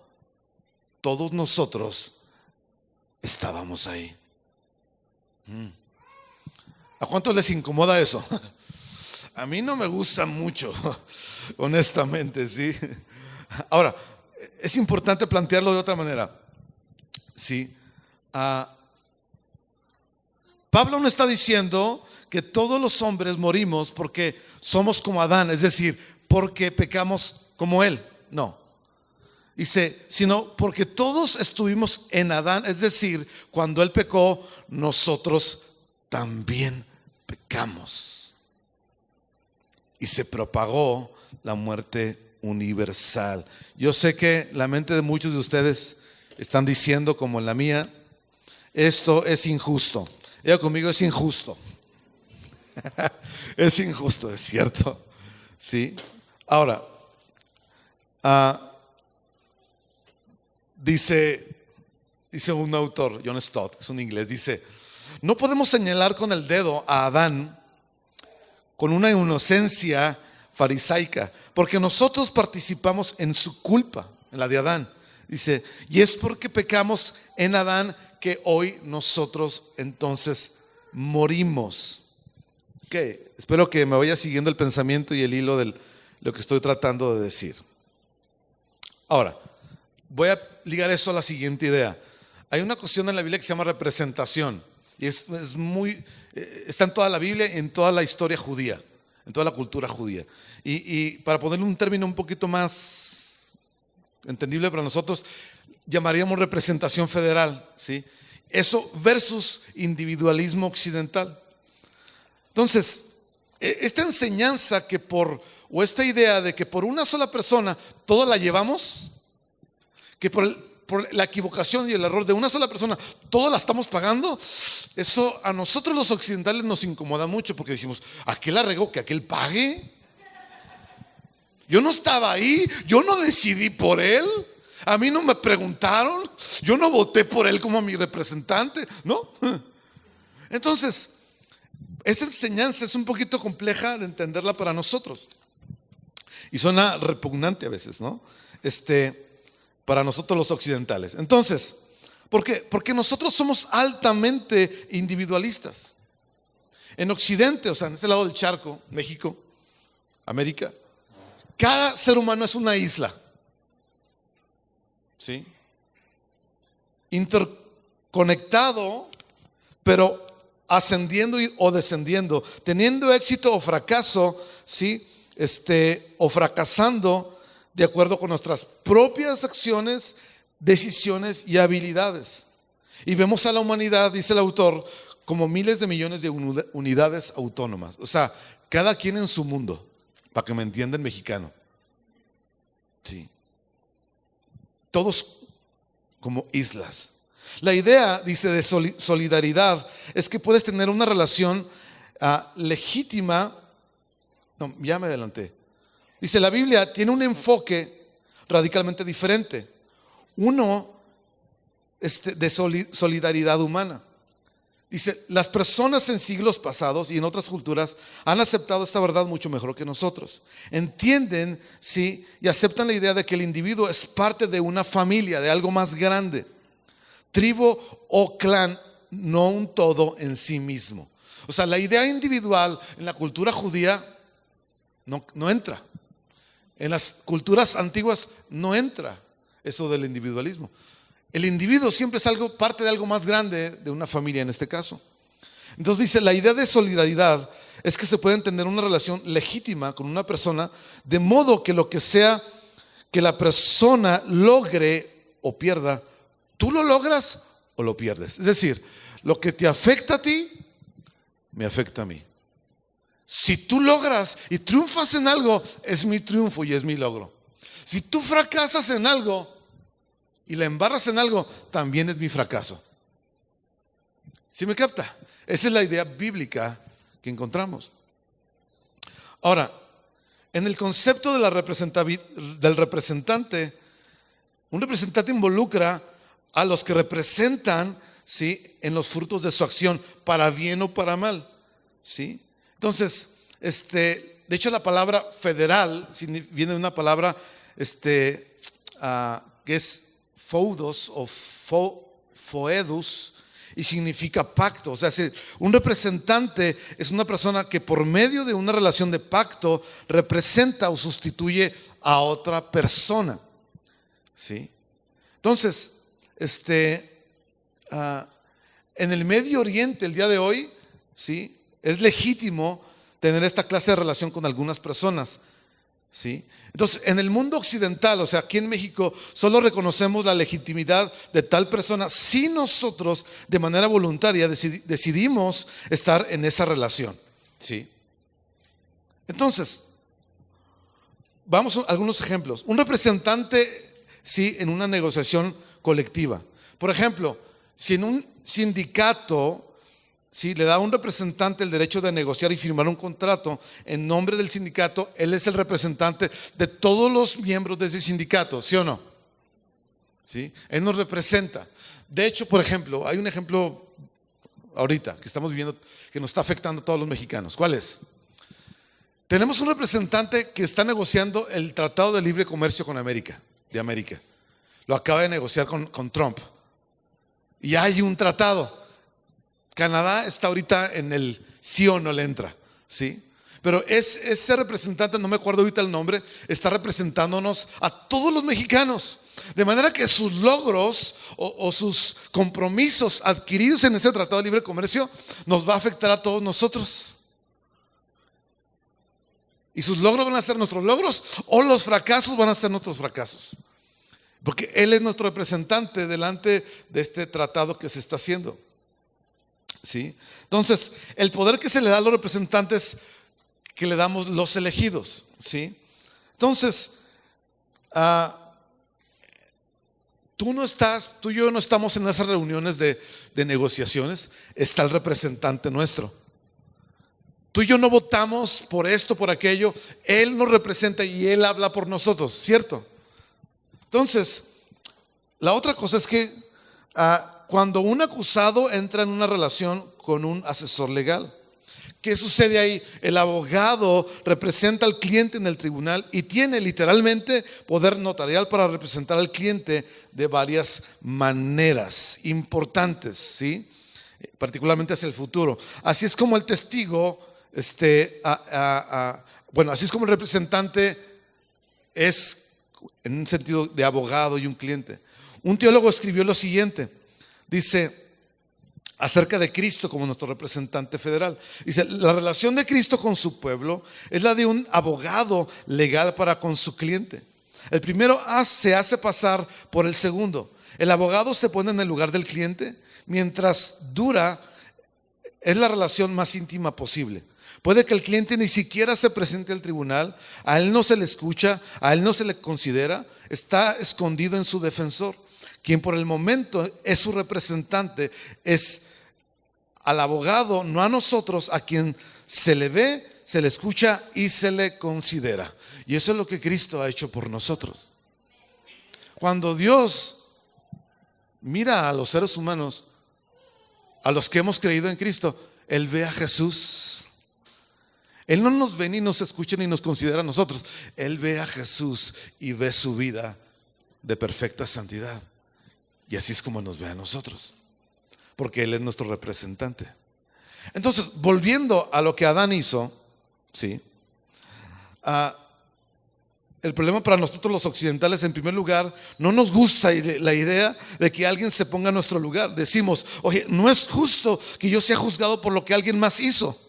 todos nosotros estábamos ahí. ¿A cuántos les incomoda eso? A mí no me gusta mucho, honestamente, ¿sí? Ahora, es importante plantearlo de otra manera, ¿sí? Pablo no está diciendo que todos los hombres morimos porque somos como Adán, es decir, porque pecamos como él. No. Dice, sino porque todos estuvimos en Adán, es decir, cuando él pecó, nosotros también pecamos. Y se propagó la muerte universal. Yo sé que la mente de muchos de ustedes están diciendo, como en la mía, esto es injusto. Diga conmigo, es injusto. Es injusto, es cierto. Sí. Ahora, dice un autor, John Stott, que es un inglés, dice: no podemos señalar con el dedo a Adán con una inocencia farisaica, porque nosotros participamos en su culpa, en la de Adán. Dice, y es porque pecamos en Adán que hoy nosotros entonces morimos. Okay. Espero que me vaya siguiendo el pensamiento y el hilo de lo que estoy tratando de decir. Ahora, voy a ligar eso a la siguiente idea. Hay una cuestión en la Biblia que se llama representación, y está en toda la Biblia y en toda la historia judía, en toda la cultura judía. Y para ponerle un término un poquito más entendible para nosotros, llamaríamos representación federal, ¿sí? Eso versus individualismo occidental. Entonces, esta enseñanza o esta idea de que por una sola persona toda la llevamos, que por la equivocación y el error de una sola persona toda la estamos pagando, eso a nosotros los occidentales nos incomoda mucho, porque decimos, aquel la regó, que aquel pague. Yo no estaba ahí, yo no decidí por él, a mí no me preguntaron, yo no voté por él como mi representante, ¿no? Entonces, esta enseñanza es un poquito compleja de entenderla para nosotros y suena repugnante a veces, ¿no? Para nosotros los occidentales. Entonces, ¿por qué? Porque nosotros somos altamente individualistas. En Occidente, o sea, en este lado del charco, México, América, cada ser humano es una isla, ¿sí? Interconectado, pero ascendiendo o descendiendo, teniendo éxito o fracaso, ¿sí? O fracasando de acuerdo con nuestras propias acciones, decisiones y habilidades. Y vemos a la humanidad, dice el autor, como miles de millones de unidades autónomas. O sea, cada quien en su mundo, para que me entienda el mexicano. Sí. Todos como islas. La idea, dice, de solidaridad es que puedes tener una relación legítima. No, ya me adelanté. Dice, la Biblia tiene un enfoque radicalmente diferente. Uno de solidaridad humana. Dice, las personas en siglos pasados y en otras culturas han aceptado esta verdad mucho mejor que nosotros. Entienden, sí, y aceptan la idea de que el individuo es parte de una familia, de algo más grande. Tribu o clan, no un todo en sí mismo. O sea, la idea individual en la cultura judía no entra. En las culturas antiguas no entra eso del individualismo. El individuo siempre es parte de algo más grande, de una familia en este caso. Entonces dice, la idea de solidaridad es que se puede tener una relación legítima con una persona, de modo que lo que sea que la persona logre o pierda, tú lo logras o lo pierdes. Es decir, lo que te afecta a ti, me afecta a mí. Si tú logras y triunfas en algo, es mi triunfo y es mi logro. Si tú fracasas en algo y la embarras en algo, también es mi fracaso. ¿Sí me capta? Esa es la idea bíblica que encontramos. Ahora, en el concepto de del representante, un representante involucra a los que representan, ¿sí?, en los frutos de su acción, para bien o para mal, ¿sí? Entonces, de hecho la palabra federal viene de una palabra que es feudos o foedus y significa pacto. O sea, un representante es una persona que por medio de una relación de pacto representa o sustituye a otra persona, ¿sí? Entonces, en el Medio Oriente el día de hoy, ¿sí?, es legítimo tener esta clase de relación con algunas personas, ¿sí? Entonces, en el mundo occidental, o sea, aquí en México, solo reconocemos la legitimidad de tal persona si nosotros, de manera voluntaria, decidimos estar en esa relación, ¿sí? Entonces, vamos a algunos ejemplos. Un representante, sí, en una negociación colectiva. Por ejemplo, si en un sindicato, sí, le da a un representante el derecho de negociar y firmar un contrato en nombre del sindicato, él es el representante de todos los miembros de ese sindicato, ¿sí o no? ¿Sí? Él nos representa. De hecho, por ejemplo, hay un ejemplo ahorita que estamos viviendo que nos está afectando a todos los mexicanos. ¿Cuál es? Tenemos un representante que está negociando el Tratado de Libre Comercio con América. Lo acaba de negociar con Trump. Y hay un tratado. Canadá está ahorita en el sí o no le entra, ¿sí? Pero ese representante, no me acuerdo ahorita el nombre, está representándonos a todos los mexicanos. De manera que sus logros o sus compromisos adquiridos en ese Tratado de Libre Comercio nos va a afectar a todos nosotros. Y sus logros van a ser nuestros logros o los fracasos van a ser nuestros fracasos. Porque Él es nuestro representante delante de este tratado que se está haciendo. ¿Sí? Entonces, el poder que se le da a los representantes que le damos los elegidos, ¿sí? Entonces, tú y yo no estamos en esas reuniones de negociaciones, está el representante nuestro. Tú y yo no votamos por esto, por aquello. Él nos representa y Él habla por nosotros, ¿cierto? Entonces, la otra cosa es que cuando un acusado entra en una relación con un asesor legal, ¿qué sucede ahí? El abogado representa al cliente en el tribunal y tiene literalmente poder notarial para representar al cliente de varias maneras importantes, ¿sí? Particularmente hacia el futuro. Así es como el testigo, así es como el representante es en un sentido de abogado y un cliente. Un teólogo escribió lo siguiente, dice acerca de Cristo como nuestro representante federal. Dice, la relación de Cristo con su pueblo es la de un abogado legal para con su cliente. El primero se hace pasar por el segundo. El abogado se pone en el lugar del cliente mientras dura, es la relación más íntima posible. Puede que el cliente ni siquiera se presente al tribunal, a él no se le escucha, a él no se le considera, está escondido en su defensor, quien por el momento es su representante, es al abogado, no a nosotros, a quien se le ve, se le escucha y se le considera. Y eso es lo que Cristo ha hecho por nosotros. Cuando Dios mira a los seres humanos, a los que hemos creído en Cristo, Él ve a Jesús. Él no nos ve ni nos escucha ni nos considera a nosotros. Él ve a Jesús y ve su vida de perfecta santidad. Y así es como nos ve a nosotros, porque Él es nuestro representante. Entonces, volviendo a lo que Adán hizo, ¿sí? El problema para nosotros los occidentales, en primer lugar, no nos gusta la idea de que alguien se ponga a nuestro lugar. Decimos, oye, no es justo que yo sea juzgado por lo que alguien más hizo.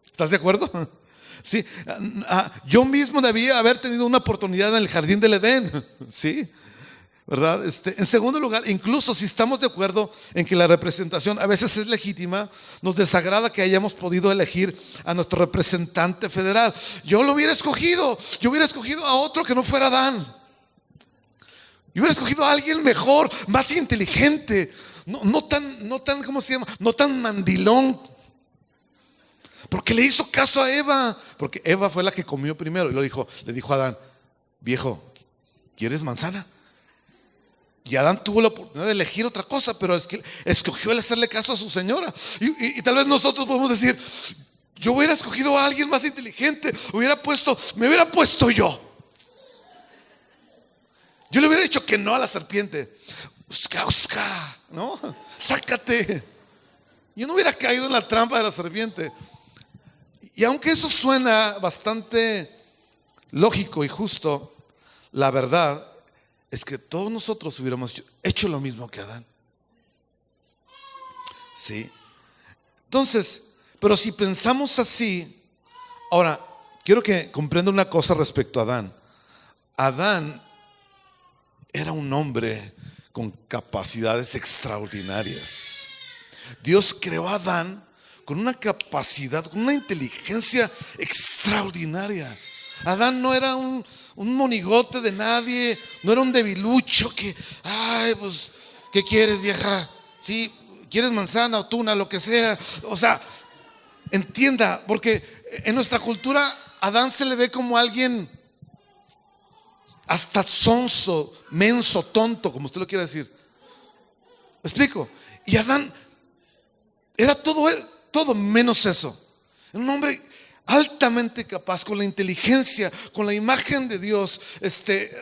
¿Estás de acuerdo? Sí. Yo mismo debía haber tenido una oportunidad en el jardín del Edén. Sí. ¿Verdad? En segundo lugar, incluso si estamos de acuerdo en que la representación a veces es legítima, nos desagrada que hayamos podido elegir a nuestro representante federal. Yo hubiera escogido a otro que no fuera Adán. Yo hubiera escogido a alguien mejor, más inteligente, no tan, ¿cómo se llama? No tan mandilón. Porque le hizo caso a Eva, porque Eva fue la que comió primero y le dijo a Adán, viejo, ¿quieres manzana? Y Adán tuvo la oportunidad de elegir otra cosa, pero es que escogió el hacerle caso a su señora. Y tal vez nosotros podemos decir, yo hubiera escogido a alguien más inteligente, me hubiera puesto yo. Yo le hubiera dicho que no a la serpiente. Usca, ¿no? Sácate. Yo no hubiera caído en la trampa de la serpiente. Y aunque eso suena bastante lógico y justo, la verdad es que todos nosotros hubiéramos hecho lo mismo que Adán. Sí. Entonces, pero si pensamos así, ahora, quiero que comprenda una cosa respecto a Adán. Adán era un hombre con capacidades extraordinarias. Dios creó a Adán con una capacidad, con una inteligencia extraordinaria. Adán no era un monigote de nadie, no era un debilucho que, pues, ¿qué quieres, vieja? ¿Sí? ¿Quieres manzana o tuna, lo que sea? O sea, entienda, porque en nuestra cultura Adán se le ve como alguien hasta sonso, menso, tonto, como usted lo quiera decir. ¿Me explico? Y Adán era todo menos eso. Un hombre altamente capaz, con la inteligencia, con la imagen de Dios,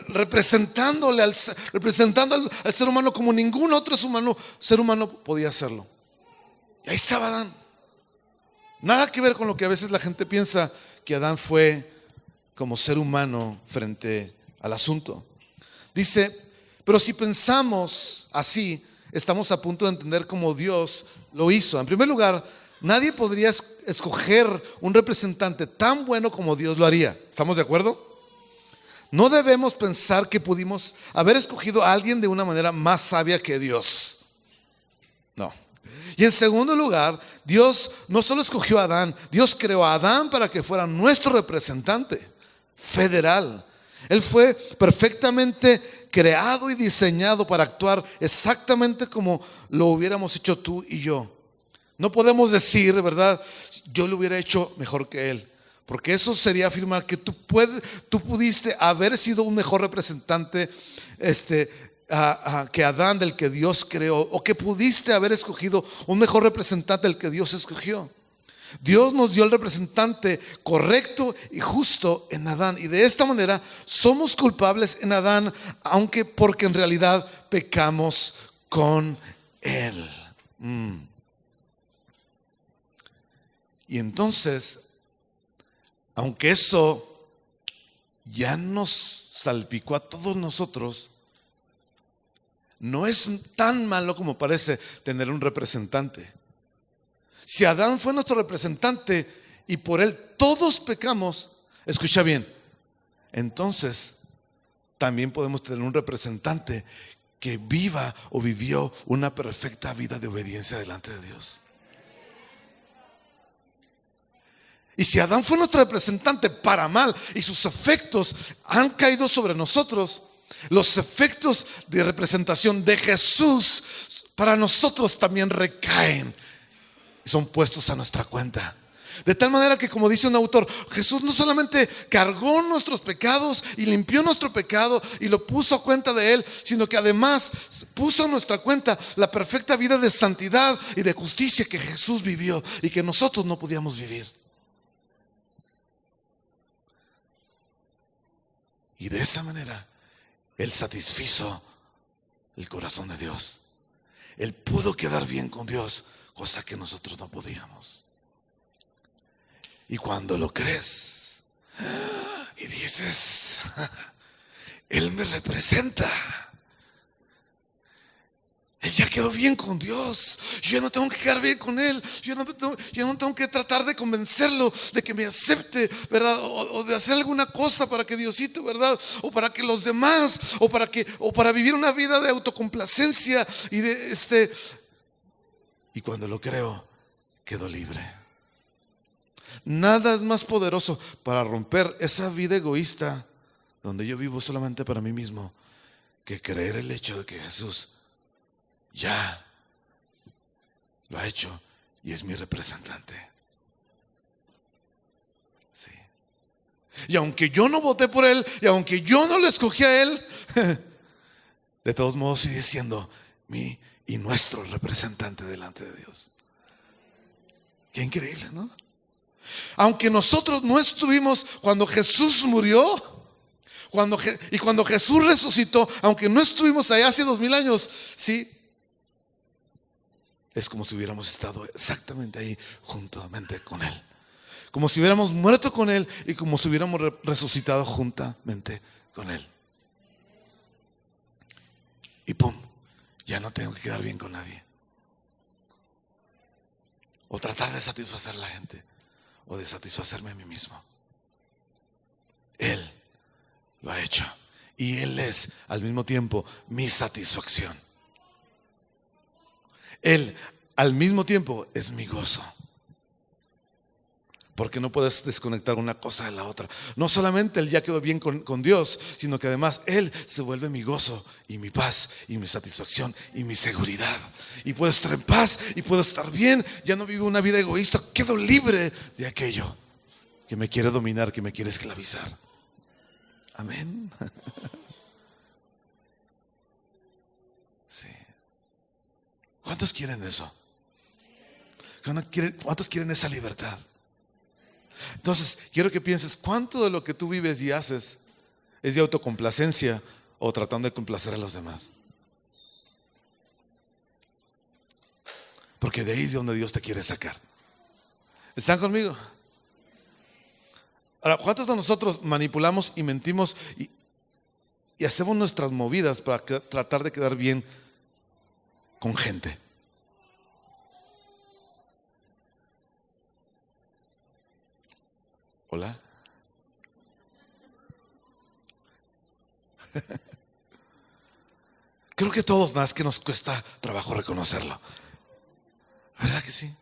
representando al ser humano como ningún otro ser humano podía hacerlo. Y ahí estaba Adán. Nada que ver con lo que a veces la gente piensa que Adán fue como ser humano frente al asunto. Dice, pero si pensamos así, estamos a punto de entender cómo Dios lo hizo. En primer lugar, nadie podría escoger un representante tan bueno como Dios lo haría. ¿Estamos de acuerdo? No debemos pensar que pudimos haber escogido a alguien de una manera más sabia que Dios. No. Y en segundo lugar, Dios no solo escogió a Adán, Dios creó a Adán para que fuera nuestro representante federal. Él fue perfectamente creado y diseñado para actuar exactamente como lo hubiéramos hecho tú y yo. No podemos decir, ¿verdad? Yo lo hubiera hecho mejor que él. Porque eso sería afirmar que tú pudiste haber sido un mejor representante que Adán, del que Dios creó, o que pudiste haber escogido un mejor representante del que Dios escogió. Dios nos dio el representante correcto y justo en Adán, y de esta manera somos culpables en Adán, porque en realidad pecamos con él. Y entonces, aunque eso ya nos salpicó a todos nosotros, no es tan malo como parece tener un representante. Si Adán fue nuestro representante y por él todos pecamos, escucha bien, entonces también podemos tener un representante que viva o vivió una perfecta vida de obediencia delante de Dios. Y si Adán fue nuestro representante para mal y sus efectos han caído sobre nosotros, los efectos de representación de Jesús para nosotros también recaen y son puestos a nuestra cuenta. De tal manera que, como dice un autor, Jesús no solamente cargó nuestros pecados y limpió nuestro pecado y lo puso a cuenta de él, sino que además puso a nuestra cuenta la perfecta vida de santidad y de justicia que Jesús vivió y que nosotros no podíamos vivir. Y de esa manera él satisfizo el corazón de Dios. Él pudo quedar bien con Dios, cosa que nosotros no podíamos. Y cuando lo crees y dices, Él me representa, Él ya quedó bien con Dios, yo no tengo que quedar bien con Él, yo no tengo que tratar de convencerlo de que me acepte, ¿verdad? O de hacer alguna cosa para que Diosito, ¿verdad? O para que los demás, o para vivir una vida de autocomplacencia y cuando lo creo, quedo libre. Nada es más poderoso para romper esa vida egoísta donde yo vivo solamente para mí mismo que creer el hecho de que Jesús ya lo ha hecho y es mi representante. Sí. Y aunque yo no voté por él, y aunque yo no lo escogí a él, de todos modos sigue siendo mi y nuestro representante delante de Dios. Qué increíble, ¿no? Aunque nosotros no estuvimos cuando Jesús murió, cuando Jesús resucitó, aunque no estuvimos allá hace 2000 años, sí, es como si hubiéramos estado exactamente ahí juntamente con Él. Como si hubiéramos muerto con Él y como si hubiéramos resucitado juntamente con Él. Y pum, ya no tengo que quedar bien con nadie. O tratar de satisfacer a la gente. O de satisfacerme a mí mismo. Él lo ha hecho. Y Él es al mismo tiempo mi satisfacción. Él al mismo tiempo es mi gozo. Porque no puedes desconectar una cosa de la otra. No solamente Él ya quedó bien con Dios, sino que además Él se vuelve mi gozo y mi paz y mi satisfacción y mi seguridad. Y puedo estar en paz y puedo estar bien. Ya no vivo una vida egoísta. Quedo libre de aquello que me quiere dominar, que me quiere esclavizar. Amén. Sí. ¿Cuántos quieren eso? ¿Cuántos quieren esa libertad? Entonces, quiero que pienses cuánto de lo que tú vives y haces es de autocomplacencia o tratando de complacer a los demás. Porque de ahí es donde Dios te quiere sacar. ¿Están conmigo? Ahora, ¿cuántos de nosotros manipulamos y mentimos y hacemos nuestras movidas para tratar de quedar bien con gente? Hola. Creo que todos, más que nos cuesta trabajo reconocerlo. ¿Verdad que sí?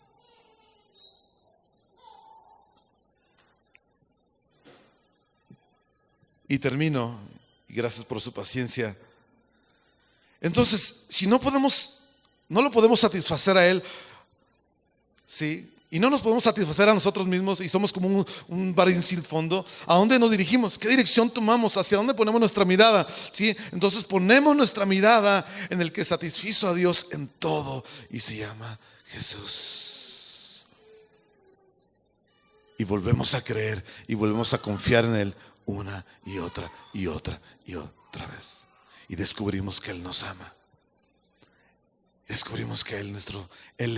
Y termino, y gracias por su paciencia. Entonces, si no lo podemos satisfacer a Él, ¿sí? Y no nos podemos satisfacer a nosotros mismos y somos como un barril sin fondo. ¿A dónde nos dirigimos? ¿Qué dirección tomamos? ¿Hacia dónde ponemos nuestra mirada? ¿Sí? Entonces ponemos nuestra mirada en el que satisfizo a Dios en todo y se llama Jesús. Y volvemos a creer y volvemos a confiar en Él una y otra y otra y otra vez. Y descubrimos que Él nos ama. Descubrimos que Él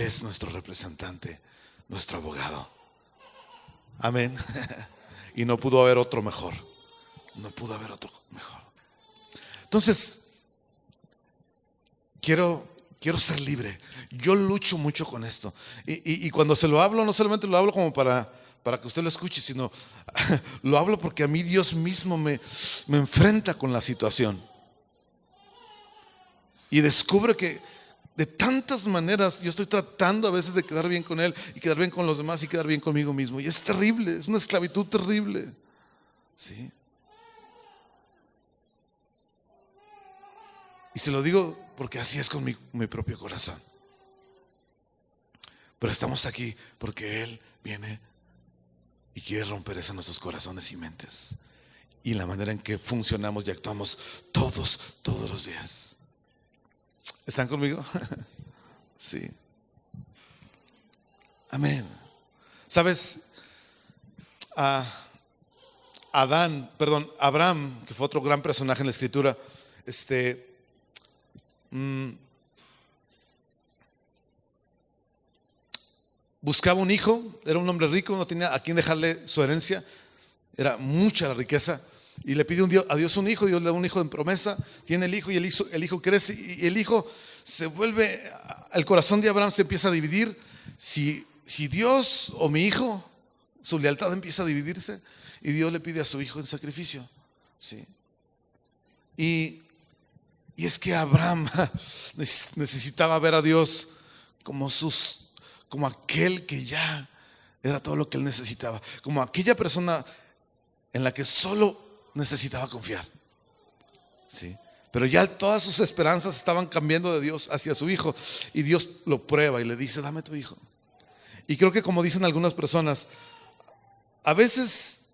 es nuestro representante, nuestro abogado. Amén. Y no pudo haber otro mejor. No pudo haber otro mejor. Entonces, quiero ser libre. Yo lucho mucho con esto. Y cuando se lo hablo, no solamente lo hablo como para que usted lo escuche, sino lo hablo porque a mí Dios mismo me enfrenta con la situación. Y descubro que de tantas maneras yo estoy tratando a veces de quedar bien con Él y quedar bien con los demás y quedar bien conmigo mismo. Y es terrible, es una esclavitud terrible. ¿Sí? Y se lo digo porque así es con mi propio corazón. Pero estamos aquí porque Él viene y quiere romper eso en nuestros corazones y mentes. Y la manera en que funcionamos y actuamos todos los días. ¿Están conmigo? Sí. Amén. ¿Sabes? Abraham, que fue otro gran personaje en la escritura, buscaba un hijo, era un hombre rico, no tenía a quién dejarle su herencia, era mucha la riqueza. Y le pide a Dios un hijo, Dios le da un hijo en promesa, tiene el hijo y el hijo crece y el hijo se vuelve, el corazón de Abraham se empieza a dividir, si Dios o mi hijo, su lealtad empieza a dividirse y Dios le pide a su hijo en sacrificio, ¿sí? Y es que Abraham necesitaba ver a Dios como aquel que ya era todo lo que él necesitaba, como aquella persona en la que solo necesitaba confiar. ¿Sí? Pero ya todas sus esperanzas estaban cambiando de Dios hacia su hijo. Y Dios lo prueba y le dice: dame tu hijo. Y creo que, como dicen algunas personas, a veces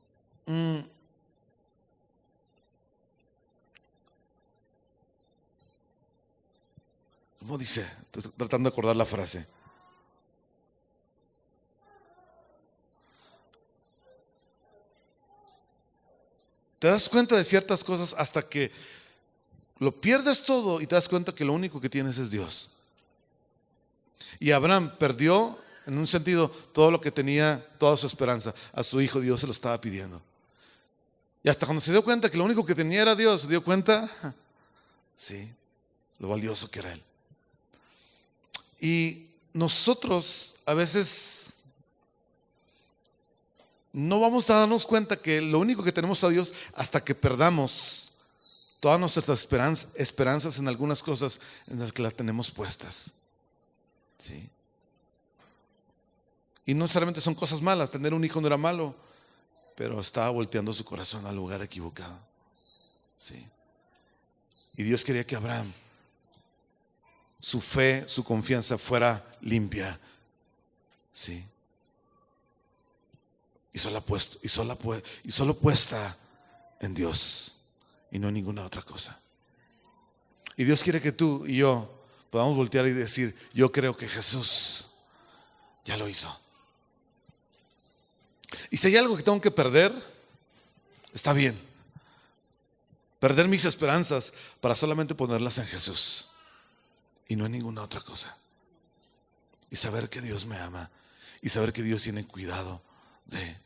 ¿cómo dice? Estoy tratando de acordar la frase. Te das cuenta de ciertas cosas hasta que lo pierdes todo y te das cuenta que lo único que tienes es Dios. Y Abraham perdió, en un sentido, todo lo que tenía, toda su esperanza. A su hijo Dios se lo estaba pidiendo. Y hasta cuando se dio cuenta que lo único que tenía era Dios, se dio cuenta, sí, lo valioso que era Él. Y nosotros a veces no vamos a darnos cuenta que lo único que tenemos a Dios hasta que perdamos todas nuestras esperanzas en algunas cosas en las que las tenemos puestas. ¿Sí? Y no necesariamente son cosas malas. Tener un hijo no era malo, pero estaba volteando su corazón al lugar equivocado. ¿Sí? Y Dios quería que Abraham, su fe, su confianza fuera limpia. ¿Sí? Y solo puesta en Dios y no en ninguna otra cosa. Y Dios quiere que tú y yo podamos voltear y decir: yo creo que Jesús ya lo hizo. Y si hay algo que tengo que perder, está bien. Perder mis esperanzas para solamente ponerlas en Jesús y no en ninguna otra cosa. Y saber que Dios me ama y saber que Dios tiene cuidado de